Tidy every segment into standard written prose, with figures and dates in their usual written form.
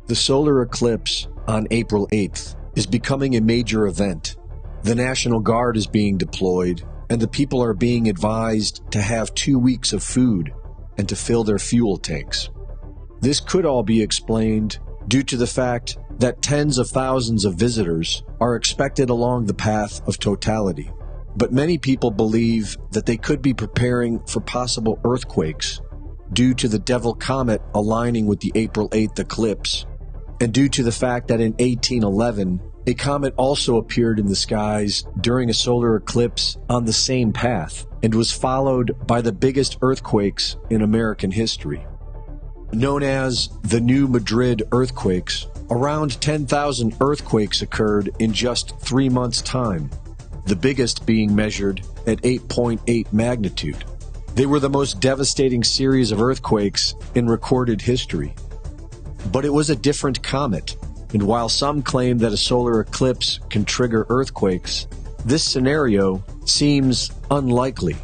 The solar eclipse on April 8th is becoming a major event. The National Guard is being deployed, and the people are being advised to have 2 weeks of food and to fill their fuel tanks. This could all be explained due to the fact that tens of thousands of visitors are expected along the path of totality. But many people believe that they could be preparing for possible earthquakes due to the Devil Comet aligning with the April 8th eclipse, and due to the fact that in 1811, a comet also appeared in the skies during a solar eclipse on the same path and was followed by the biggest earthquakes in American history. Known as the New Madrid earthquakes, around 10,000 earthquakes occurred in just 3 months' time, the biggest being measured at 8.8 magnitude. They were the most devastating series of earthquakes in recorded history. But it was a different comet, and while some claim that a solar eclipse can trigger earthquakes, this scenario seems unlikely.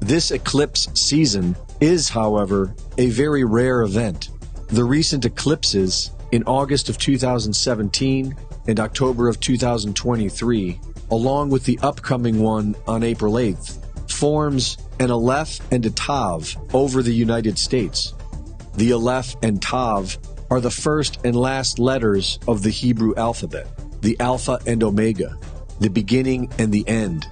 This eclipse season is, however, a very rare event. The recent eclipses in August of 2017 and October of 2023, along with the upcoming one on April 8th, forms an Aleph and a Tav over the United States. The Aleph and Tav are the first and last letters of the Hebrew alphabet, the Alpha and Omega, the beginning and the end.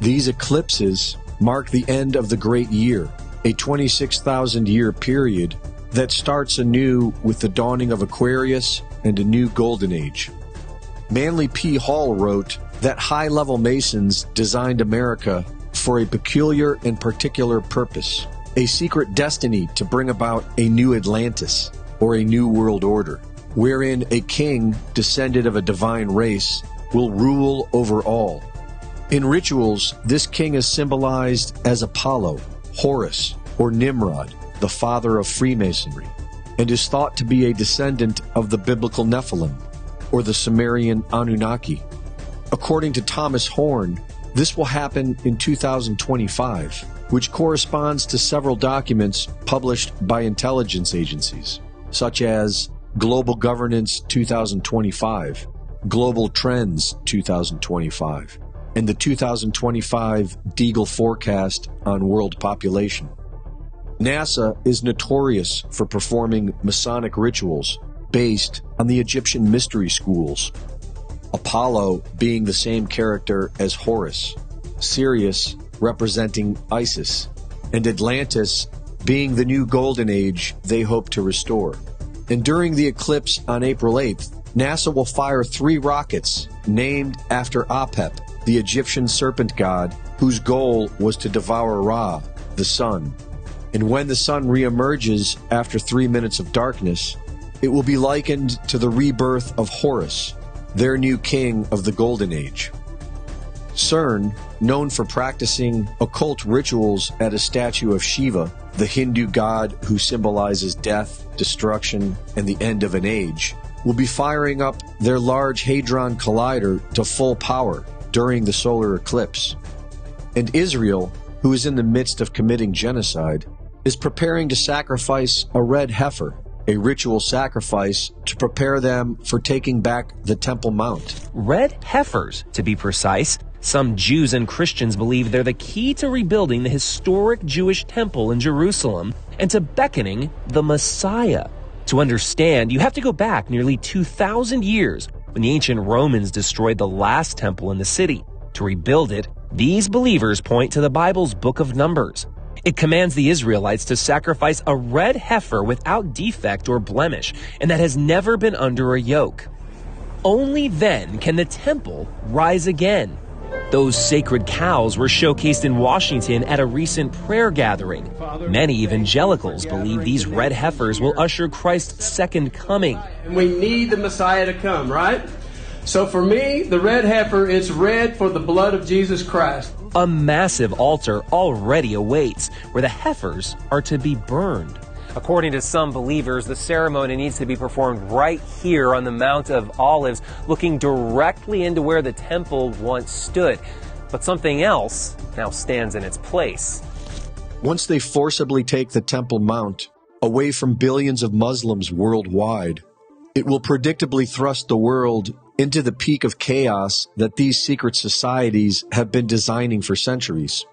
These eclipses mark the end of the great year, a 26,000-year period that starts anew with the dawning of Aquarius and a new golden age. Manly P. Hall wrote that high-level Masons designed America for a peculiar and particular purpose, a secret destiny to bring about a new Atlantis, or a new world order, wherein a king descended of a divine race will rule over all. In rituals, this king is symbolized as Apollo, Horus, or Nimrod, the father of Freemasonry, and is thought to be a descendant of the biblical Nephilim, or the Sumerian Anunnaki. According to Thomas Horn, this will happen in 2025, which corresponds to several documents published by intelligence agencies, such as Global Governance 2025, Global Trends 2025, and the 2025 Deagle Forecast on World Population. NASA is notorious for performing Masonic rituals based on the Egyptian mystery schools, Apollo being the same character as Horus, Sirius representing Isis, and Atlantis being the new golden age they hope to restore. And during the eclipse on April 8th, NASA will fire 3 rockets named after Apep, the Egyptian serpent god, whose goal was to devour Ra, the sun. And when the sun reemerges after 3 minutes of darkness, it will be likened to the rebirth of Horus, their new king of the Golden Age. CERN, known for practicing occult rituals at a statue of Shiva, the Hindu god who symbolizes death, destruction, and the end of an age, will be firing up their Large Hadron Collider to full power during the solar eclipse. And Israel, who is in the midst of committing genocide, is preparing to sacrifice a red heifer, a ritual sacrifice to prepare them for taking back the Temple Mount. Red heifers, to be precise. Some Jews and Christians believe they're the key to rebuilding the historic Jewish temple in Jerusalem and to beckoning the Messiah. To understand, you have to go back nearly 2,000 years when the ancient Romans destroyed the last temple in the city. To rebuild it, these believers point to the Bible's book of Numbers. It commands the Israelites to sacrifice a red heifer without defect or blemish, and that has never been under a yoke. Only then can the temple rise again. Those sacred cows were showcased in Washington at a recent prayer gathering. Many evangelicals believe these red heifers will usher Christ's second coming. And we need the Messiah to come, right? So for me, the red heifer, it's red for the blood of Jesus Christ. A massive altar already awaits, where the heifers are to be burned. According to some believers, the ceremony needs to be performed right here on the Mount of Olives, looking directly into where the temple once stood. But something else now stands in its place. Once they forcibly take the Temple Mount away from billions of Muslims worldwide, It will predictably thrust the world into the peak of chaos that these secret societies have been designing for centuries.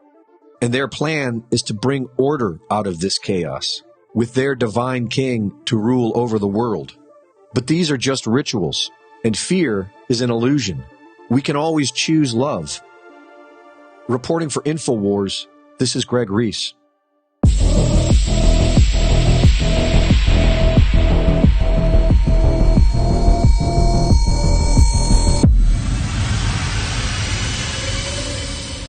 And their plan is to bring order out of this chaos, with their divine king to rule over the world. But these are just rituals, and fear is an illusion. We can always choose love. Reporting for InfoWars, this is Greg Reese.